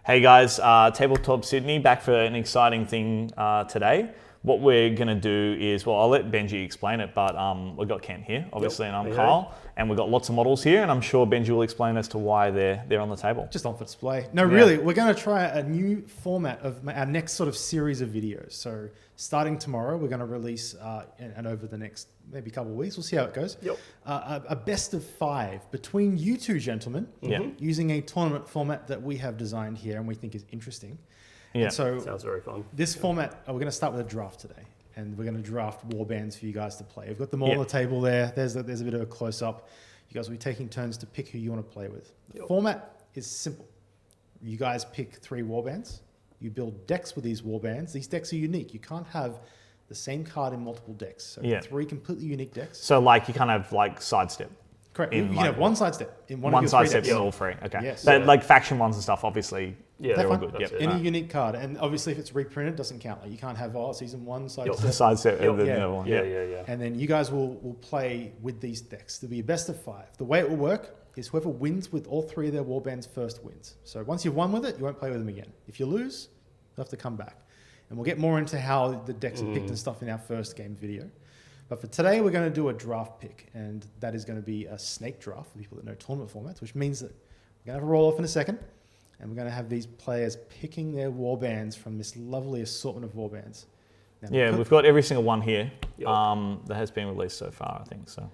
Hey guys, Tabletop Sydney back for an exciting thing today. What we're going to do is, well, I'll let Benji explain it, but we've got Kent here, obviously, and I'm Kyle, and we've got lots of models here, and I'm sure Benji will explain as to why they're on the table. Just on for display. No, really, we're going to try a new format of our next sort of series of videos. So starting tomorrow, we're going to release, and over the next maybe couple of weeks, we'll see how it goes, a best of 5 between you two gentlemen using a tournament format that we have designed here and we think is interesting. Yeah, so sounds very fun. This format, we're going to start with a draft today, and we're going to draft Warbands for you guys to play. We've got them all on the table there. There's a bit of a close-up. You guys will be taking turns to pick who you want to play with. The format is simple. You guys pick 3 Warbands. You build decks with these Warbands. These decks are unique. You can't have the same card in multiple decks. So 3 completely unique decks. So like you kind of like sidestep. Correct. You can have one sidestep in one of your sidestep 3 decks. in all 3. Okay. Yes. But like faction ones and stuff, obviously, they're all good. Any unique card, and obviously if it's reprinted, it doesn't count. Like you can't have season 1 sidestep. Sidestep. And then you guys will play with these decks. There'll be a best of 5. The way it will work is whoever wins with all 3 of their Warbands first wins. So once you've won with it, you won't play with them again. If you lose, you'll have to come back. And we'll get more into how the decks are picked and stuff in our first game video. But for today, we're going to do a draft pick, and that is going to be a snake draft for people that know tournament formats, which means that we're going to have a roll off in a second, and we're going to have these players picking their warbands from this lovely assortment of warbands. Now, we've got every single one here that has been released so far, I think. So.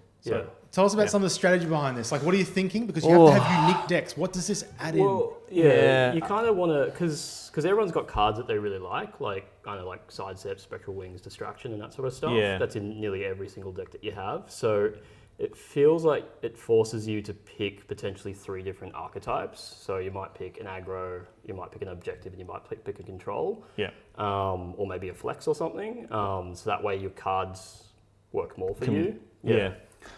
Tell us about some of the strategy behind this. Like, what are you thinking? Because you have to have unique decks. What does this add in? You kind of want to, because everyone's got cards that they really like kind of like sidestep, spectral wings, distraction, and that sort of stuff. Yeah. That's in nearly every single deck that you have. So it feels like it forces you to pick potentially 3 different archetypes. So you might pick an aggro, you might pick an objective, and you might pick a control. Yeah. Or maybe a flex or something. So that way your cards work more for you. Yeah.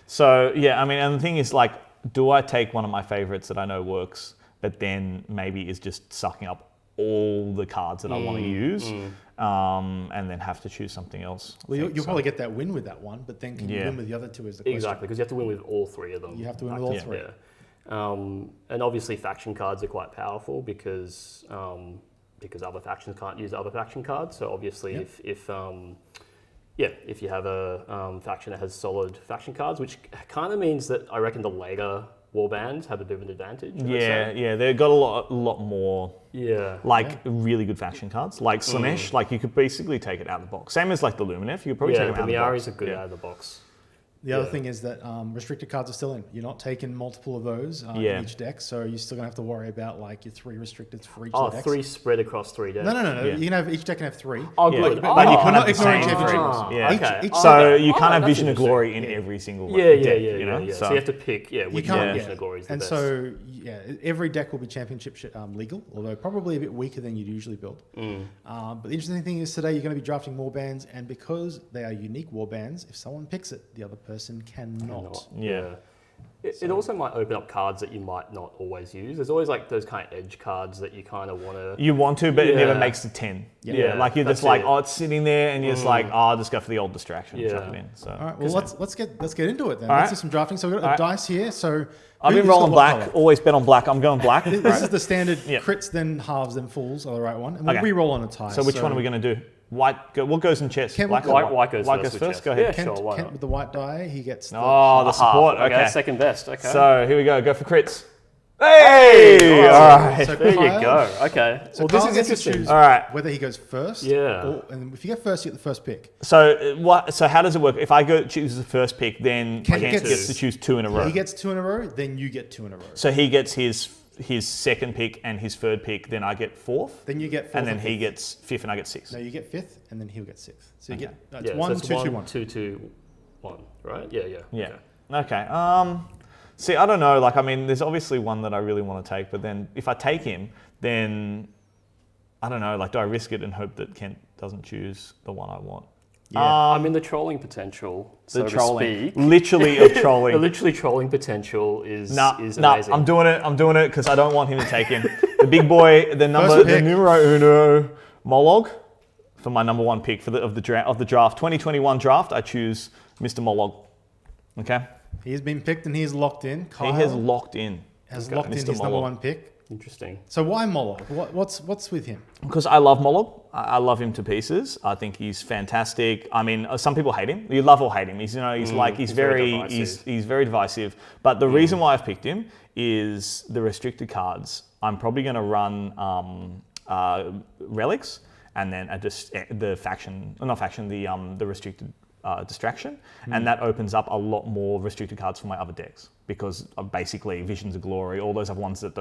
So, I mean, and the thing is, like, do I take one of my favorites that I know works, but then maybe is just sucking up all the cards that I want to use, and then have to choose something else? Well, you'll probably get that win with that one, but then can you win with the other 2 is the question. Exactly, because you have to win with all 3 of them. You have to win with all 3. And obviously faction cards are quite powerful because other factions can't use other faction cards. So obviously if you have a faction that has solid faction cards, which kind of means that I reckon the later warbands have a bit of an advantage. They've got a lot more really good faction cards. Like Slanesh, like you could basically take it out of the box. Same as like the Lumineth, you could probably take them out of the box. Miari's are good out of the box. The other thing is that restricted cards are still in. You're not taking multiple of those in each deck, so you're still going to have to worry about like your 3 restricteds for each of the decks. 3 spread across 3 decks. No. You can have each deck can have 3. Oh, good. But you can't have the ignoring same 3. championships. So you can't have Vision of Glory in every single deck. You know? So you have to pick which Vision of Glory is the best. And so every deck will be championship legal, although probably a bit weaker than you'd usually build. But the interesting thing is today you're going to be drafting warbands, and because they are unique warbands, if someone picks it, the other person cannot. It also might open up cards that you might not always use. There's always like those kind of edge cards that you kind of want to... You want to, but it never makes the 10. Like you're just like, it's sitting there, and you're just like, I'll just go for the old distraction and chuck it in. So. All right, well, let's get into it then. Let's do some drafting. So we've got a dice here. So I've been rolling black. Always bet on black. I'm going black. This is the standard crits, then halves, then fulls are the right one. And we'll re-roll on a tie. So which one are we going to do? What goes in chess? White goes first. Go ahead. Kent with the white die, he gets the support. Okay, second best. Okay. So here we go. Go for crits. Hey! All right. So there you go. Okay. So this is interesting. All right. Whether he goes first. And if you get first, you get the first pick. So So how does it work? If I choose the first pick, then Kent gets to choose 2 in a row. He gets 2 in a row. Then you get 2 in a row. So he gets his second pick and his third pick, then I get 4th. Then you get 4th. And then he gets 5th and I get 6th. No, you get 5th and then he'll get 6th. So you get it's 1, 2, 2, 1. 2, 2, 1, right? Yeah. Okay. See, I don't know. Like, I mean, there's obviously one that I really want to take, but then if I take him, then I don't know. Like, do I risk it and hope that Kent doesn't choose the one I want? Yeah, I mean the trolling potential, so to speak. Literally of trolling. The literally trolling potential is amazing. I'm doing it because I don't want him to take him. The big boy, the numero uno, Mollog, for my number 1 pick of the draft 2021 draft. I choose Mr. Mollog. Okay. He has been picked and he is locked in. Kyle he has locked in. Has locked in his number 1 pick. Interesting. So why Moloch? What's with him? Because I love Moloch. I love him to pieces. I think he's fantastic. I mean, some people hate him. You love or hate him. He's very divisive. But the reason why I've picked him is the restricted cards. I'm probably going to run relics and then the restricted distraction, and that opens up a lot more restricted cards for my other decks because of basically Visions of Glory, all those other ones that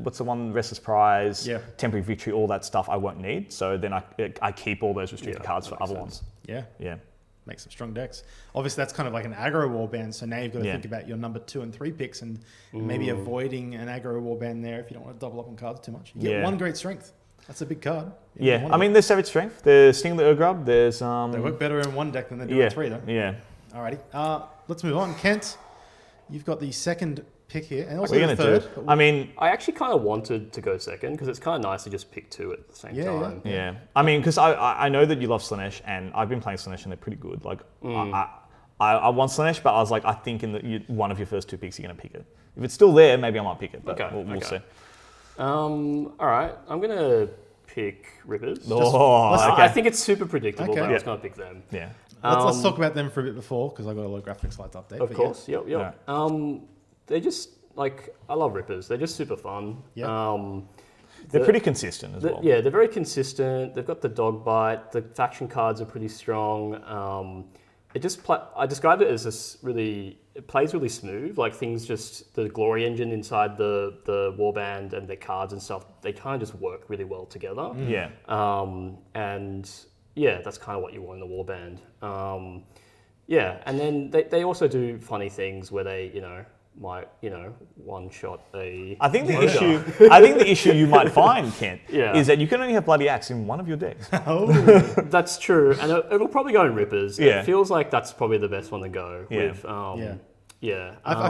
what's the one, Restless Prize, Temporary Victory, all that stuff I won't need. So then I keep all those restricted cards for other ones. Yeah. Yeah. Make some strong decks. Obviously, that's kind of like an aggro warband. So now you've got to think about your number 2 and 3 picks and maybe avoiding an aggro warband there if you don't want to double up on cards too much. You get one great strength. That's a big card. Yeah, I mean, there's Savage Strength, there's Sting the Urgrub, there's... They work better in one deck than they do in 3, though. Yeah. Alrighty, let's move on. Kent, you've got the second pick here, and also the third. I actually kind of wanted to go second because it's kind of nice to just pick 2 at the same time. Yeah. I mean, because I know that you love Slanesh, and I've been playing Slanesh, and they're pretty good. Like, I want Slanesh, but I was like, I think in one of your first 2 picks, you're going to pick it. If it's still there, maybe I might pick it, but we'll see. All right, I'm going to pick Rippers. Okay. I think it's super predictable, but I'm just going to pick them. Yeah. Let's talk about them for a bit before, because I've got a lot of graphics slides update. Of course, yep. Yeah. They're just, I love Rippers. They're just super fun. Yep. They're pretty consistent as well. Yeah, they're very consistent. They've got the dog bite. The faction cards are pretty strong. I described it as it plays really smooth. Like the glory engine inside the warband and the cards and stuff, they kind of just work really well together. Yeah. And yeah, that's kind of what you want in the warband. And then they also do funny things where they, might, one shot a... I think the issue you might find, Kent, is that you can only have Bloody Axe in one of your decks. That's true. And it'll probably go in Rippers. Yeah. It feels like that's probably the best one to go with. I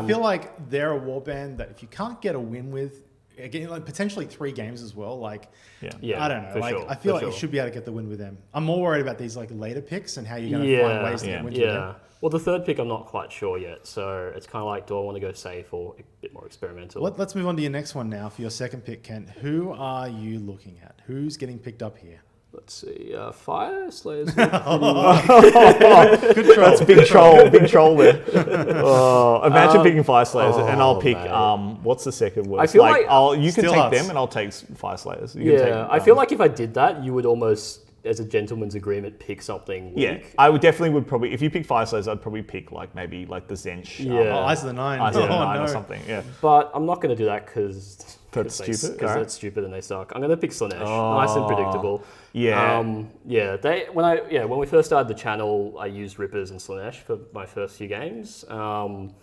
feel like they're a warband that if you can't get a win with, again, like potentially 3 games as well, I don't know. I feel like you should be able to get the win with them. I'm more worried about these later picks and how you're going to find ways to get wins with them. Well, the third pick I'm not quite sure yet, so it's kind of like, do I want to go safe or a bit more experimental? Let's move on to your next one now. For your second pick, Kent, who are you looking at? Who's getting picked up here? Let's see, Fire Slayers. Good troll. That's big troll there. Imagine picking Fire Slayers, and I'll pick what's the second word? I feel like you can Steel take Huts. them, and I'll take Fire Slayers. I feel like if I did that, you would almost, as a gentleman's agreement, pick something weak. Yeah, I would probably, if you pick Fire Slayers, I'd probably pick maybe the Zench. Eyes of the Nine. Eyes of the Nine or something. Yeah, but I'm not going to do that because that's stupid. Because that's stupid and they suck. I'm going to pick Slanesh. Nice and predictable. Yeah. When we first started the channel, I used Rippers and Slanesh for my first few games. And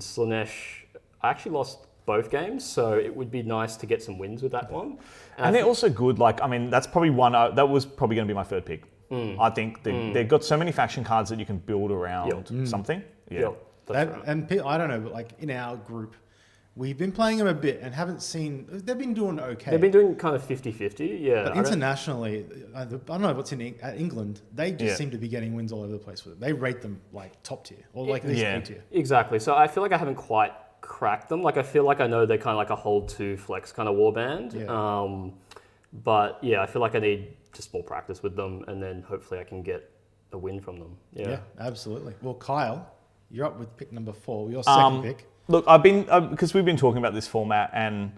Slanesh, I actually lost both games, so it would be nice to get some wins with that one. And they're also good. That's probably one. That was probably going to be my third pick. I think they've got so many faction cards that you can build around something. Yeah. That's right. And I don't know, but in our group, we've been playing them a bit and haven't seen... They've been doing okay. They've been doing kind of 50-50, yeah. But internationally, I don't know what's in England. They just seem to be getting wins all over the place with it. They rate them top tier or at least A tier. Exactly. So I feel like I haven't quite cracked them. I feel like I know they're kind of like a hold to flex kind of warband. Yeah. But yeah, I feel like I need just more practice with them and then hopefully I can get a win from them. Yeah, absolutely. Well, Kyle, you're up with pick number 4, your second pick. Look, I've been, because we've been talking about this format and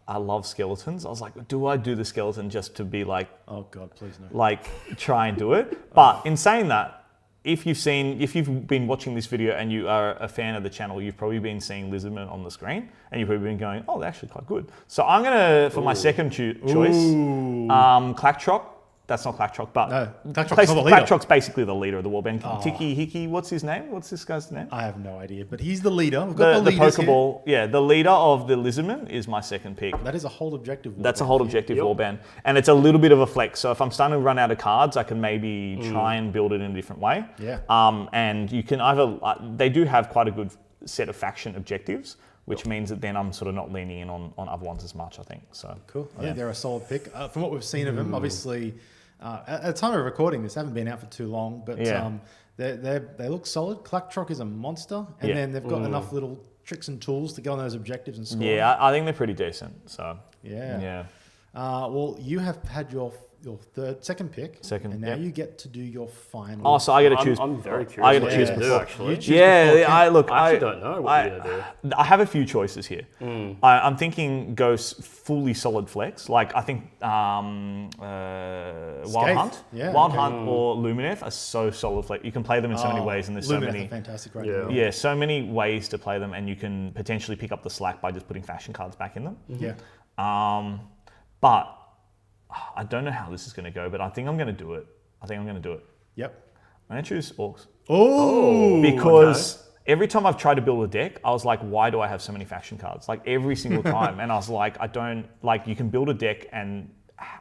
I love skeletons. I was like, do I do the skeleton just to be oh God, please no. Try and do it? But in saying that, if you've been watching this video and you are a fan of the channel, you've probably been seeing Lizardmen on the screen and you've probably been going, oh, they're actually quite good. So I'm going to, for my second choice, Clacktrock. That's not Clacktrock, but no, Clacktrock's basically the leader of the Warband. Tiki Hiki, what's his name? What's this guy's name? I have no idea, but he's the leader. We've got the Pokeball. Yeah, the leader of the Lizardmen is my second pick. That is a hold objective warband. That's a hold objective warband. And it's a little bit of a flex. So if I'm starting to run out of cards, I can maybe try and build it in a different way. Yeah. And you can either, they do have quite a good set of faction objectives, which means that then I'm sort of not leaning in on other ones as much, I think. So cool. I think they're a solid pick. From what we've seen of them, obviously, at the time of recording this, haven't been out for too long, but they look solid. Clacktrock is a monster, and then they've got enough little tricks and tools to get on those objectives and score? Yeah, I think they're pretty decent. So Yeah. yeah. Well, you have had your second pick. Second, And now yep. you get to do your final. Oh, so I got to choose. I'm very curious. I gotta what choose you're gonna before. do, actually. You choose Yeah, before Ken. I look. I actually don't know what you're gonna do. I have a few choices here. I'm thinking go fully solid flex. Like I think Wild Hunt, Yeah, Wild okay. Hunt or Lumineth are so solid flex. You can play them in so many ways, and there's so Lumineth many. are fantastic right Yeah. now. Yeah, so many ways to play them, and you can potentially pick up the slack by just putting faction cards back in them. Yeah. But I don't know how this is going to go, but I think I'm going to do it. Yep. I'm going to choose Orcs. Oh. Because every time I've tried to build a deck, I was like, why do I have so many faction cards? Like every single time. And I was like, you can build a deck and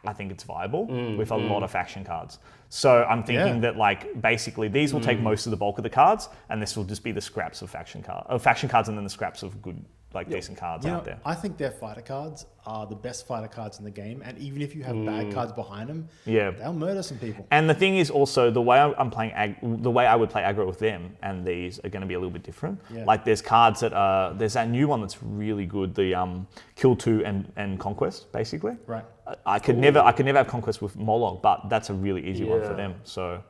I think it's viable with a lot of faction cards. So I'm thinking that like basically these will take most of the bulk of the cards and this will just be the scraps of faction cards and then the scraps of good, like decent cards out there. I think their fighter cards are the best fighter cards in the game, and even if you have bad cards behind them, they'll murder some people. And the thing is also the way I'm playing, the way I would play aggro with them and these are going to be a little bit different. Yeah. Like there's cards that there's that new one that's really good, the Kill 2 and Conquest, basically. Right. I could never have Conquest with Moloch, but that's a really easy one for them. So.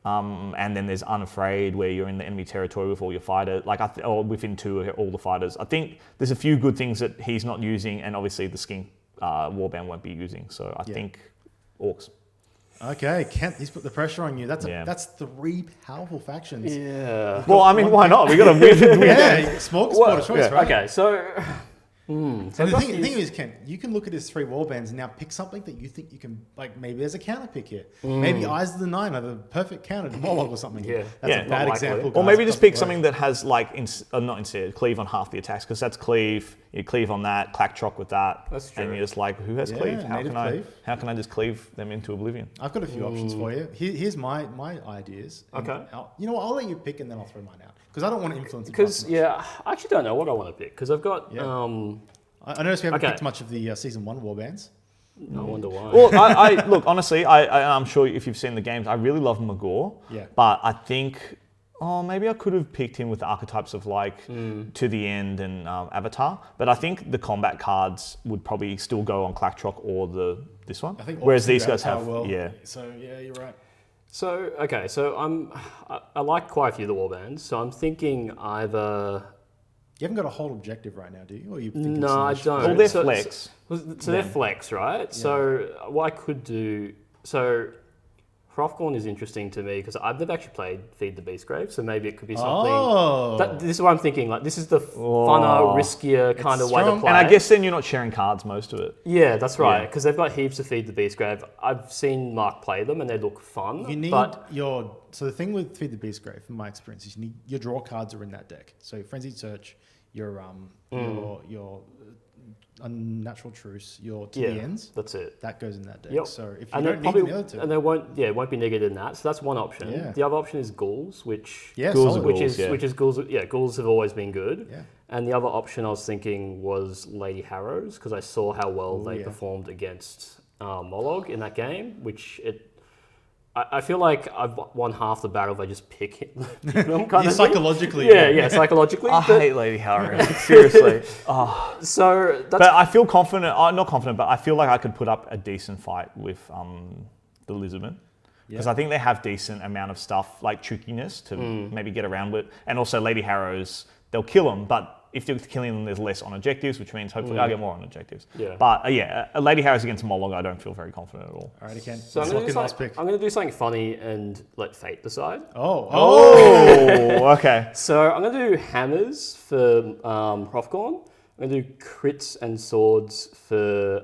And then there's Unafraid, where you're in the enemy territory with all your fighters, or within 2 are all the fighters. I think there's a few good things that he's not using, and obviously the Skink Warband won't be using. So I think Orcs. Okay, Kent, he's put the pressure on you. That's 3 powerful factions. Yeah. Well, I mean, why not? We got to win. Yeah, smorgasbord choice, right? Okay, so. And the thing is, Ken, you can look at his 3 warbands and now pick something that you think you can, like maybe there's a counter pick here. Maybe Eyes of the Nine are the perfect counter to Moloch or something. Yeah. That's a bad example. Or guys. maybe It just doesn't pick work. something that has not instead cleave on half the attacks, because that's cleave. You cleave on that, clack trock with that. That's true. And you're just like, who has cleave? native cleave. How can I just cleave them into oblivion? I've got a few options for you. Here's my ideas. And Okay. you know what? I'll let you pick and then I'll throw mine out because I don't want to influence it. Because, I actually don't know what I want to pick. Because I've got. I noticed we haven't picked much of the season 1 warbands. I wonder why. Well, I look, honestly, I'm sure if you've seen the games, I really love Magor. Yeah. But I think, maybe I could have picked him with the archetypes of like To the End and Avatar. But I think the combat cards would probably still go on Clacktrock or this one. I think whereas Orcs these do guys have, Avatar well. yeah. So yeah, you're right. So, okay, so I like quite a few of the warbands. So I'm thinking either. You haven't got a whole objective right now, do you? Or are you thinking No, I some don't. Well, they're flex. So they're flex, right? Yeah. So what I could do. So Hrothgorn is interesting to me because I've never actually played Feed the Beastgrave, so maybe it could be something. Oh. This is what I'm thinking. Like this is the funner, riskier kind of way to strong. play. And I guess then you're not sharing cards most of it. Yeah, that's right. Because they've got heaps of Feed the Beastgrave. I've seen Mark play them and they look fun. You need So the thing with Feed the Beastgrave, from my experience, is you need your draw cards are in that deck. So Frenzied Search, your Unnatural Truce, your To the Ends. That's it. That goes in that deck. Yep. So if you And don't probably, need the other two, and they won't be negated in that. So that's one option. Yeah. The other option is ghouls, which Ghouls, which is ghouls. Yeah, ghouls have always been good. Yeah. And the other option I was thinking was Lady Harrows because I saw how well they performed against Moloch in that game, which I feel like I've won half the battle if I just pick them kind of psychologically. Yeah, psychologically. I hate Lady Harrows, seriously. So that's... But I feel confident, not confident, but I feel like I could put up a decent fight with the Lizardmen. Because I think they have decent amount of stuff, like trickiness to maybe get around with. And also Lady Harrows, they'll kill them, but if you're killing them, there's less on objectives, which means hopefully I'll get more on objectives. Yeah. But a Lady Harrows against Moloch, I don't feel very confident at all. All right, Ken. So I'm Let's going lock in last pick. to do something funny and let fate decide. Oh, okay. So I'm going to do hammers for Hrothgorn. I'm going to do crits and swords for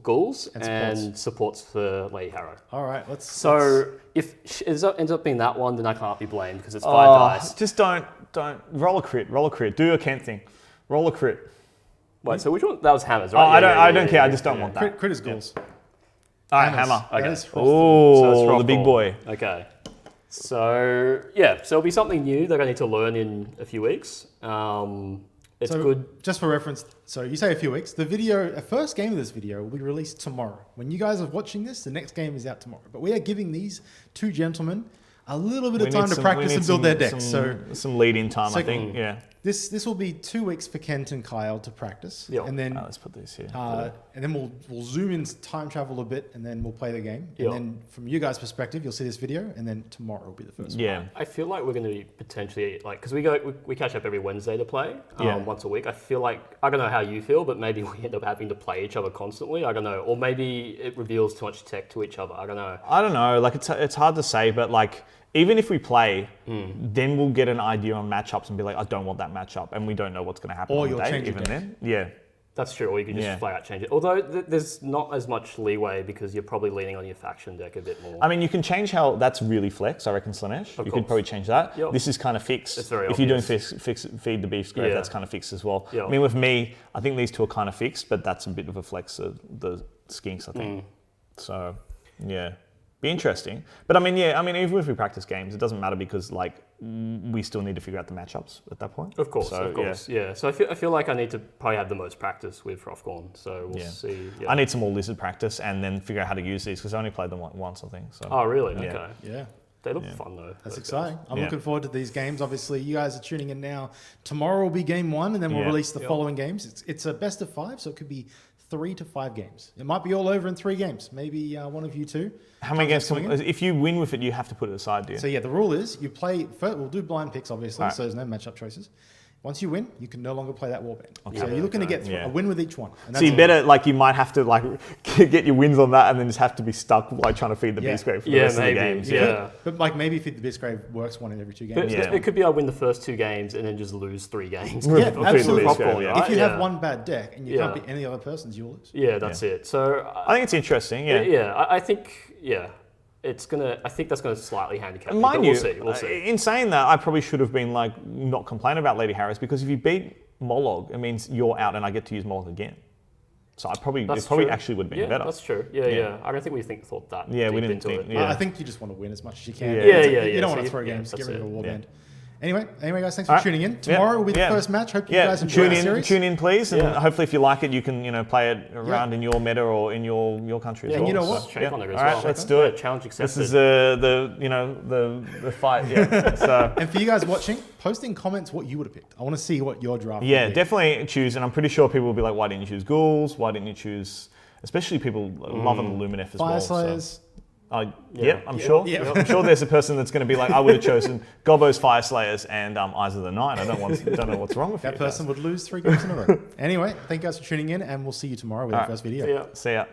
ghouls and supports for Lady Harrow. All right, So if it ends up being that one, then I can't be blamed because it's 5 dice. Just don't roll a crit. Do a Kent thing. Roll a crit. Wait, so which one? That was hammers, right? I don't care. I just don't want that. Crit is ghouls. All right, hammer. Okay. Oh, So the big boy. Okay. So it'll be something new that I need to learn in a few weeks. It's good. Just for reference, so you say a few weeks. The first game of this video will be released tomorrow. When you guys are watching this, the next game is out tomorrow. But we are giving these 2 gentlemen a little bit of time to practice and build their decks. Some lead-in time, I think. Yeah. This will be 2 weeks for Kent and Kyle to practice, Yeah. and then Let's put this here. and then we'll zoom in time travel a bit, and then we'll play the game. And Yeah. then from you guys' perspective, you'll see this video, and then tomorrow will be the first. Yeah. I feel like we're going to be potentially like, because we catch up every Wednesday to play once a week. I feel like, I don't know how you feel, but maybe we end up having to play each other constantly. I don't know, or maybe it reveals too much tech to each other. I don't know. I don't know. Like it's hard to say, but like even if we play, then we'll get an idea on matchups and be like, I don't want that matchup, and we don't know what's going to happen. Or on you'll the day, change your even deck. then. Yeah. That's true, or you can just flat out change it. Although there's not as much leeway because you're probably leaning on your faction deck a bit more. I mean, you can change how that's really flex. I reckon, Slanesh. You could probably change that. Yep. This is kind of fixed. It's very if you're doing obvious. feed the beef grave, Yeah. that's kind of fixed as well. Yep. I mean, with me, I think these two are kind of fixed, but that's a bit of a flex of the skinks, I think. So, yeah. Be interesting. But I mean, even if we practice games, it doesn't matter because like we still need to figure out the matchups at that point. Of course, So, of course. Yeah. So I feel like I need to probably have the most practice with Hrothgorn. So we'll see. Yeah. I need some more lizard practice and then figure out how to use these because I only played them like once, I think. So. Oh, really? Yeah. Okay. Yeah. They look fun though. That's those exciting. guys. I'm looking forward to these games. Obviously, you guys are tuning in now. Tomorrow will be game 1, and then we'll release the following games. It's a best of 5, so it could be 3 to 5 games. It might be all over in 3 games. Maybe one of you two. How many games? swinging. If you win with it, you have to put it aside, do you? So yeah, the rule is you play. First, we'll do blind picks, obviously, Right. so there's no matchup choices. Once you win, you can no longer play that warband. Okay. So you're looking to get Yeah. a win with each one. And So you better you might have to get your wins on that, and then just have to be stuck trying to feed the beast grave for the rest maybe. of the games. Yeah. But maybe Feed the Beast Grave works 1 in every 2 But games. Yeah. it could be I win the first 2 games and then just lose 3 games. Yeah, Of absolutely. Hrothgorn, Yeah. right? If you have one bad deck and you can't Yeah. beat any other person's, you'll lose. Yeah, that's it. So I think it's interesting. Yeah. I think I think that's gonna slightly handicap me, Mind but you, we'll see. We'll see. in saying that, I probably should have been not complaining about Lady Harris because if you beat Mollog, it means you're out and I get to use Mollog again. So it probably True. actually would have been Yeah, better. that's true. Yeah. I don't think we thought that. Yeah, we deep didn't into think- it. yeah. I think you just want to win as much as you can. Yeah. You don't So want to throw yeah, games, get that's rid of a it. warband. Yeah. Anyway, guys, thanks for All right. tuning in. Yeah. Tomorrow will be the Yeah. first match. Hope you guys enjoy tune the in, series. tune in, please, and Yeah. hopefully, if you like it, you can play it around in your meta or in your country as Yeah, well. you know So, what? Shake on it as All right, well. let's do it. Challenge accepted. This is the fight. Yeah. So. And for you guys watching, post in comments what you would have picked. I want to see what your draft Yeah, would be. definitely choose, and I'm pretty sure people will be like, "Why didn't you choose ghouls? Why didn't you choose?" Especially people loving the Lumineth as Fire well. Slayers. Yeah, I'm sure. Yeah. I'm sure there's a person that's going to be like, "I would have chosen Gobbo's Fire Slayers and Eyes of the Night." I don't know what's wrong with That you person guys. would lose 3 games in a row. Anyway, thank you guys for tuning in, and we'll see you tomorrow with our first video. Yeah. See ya.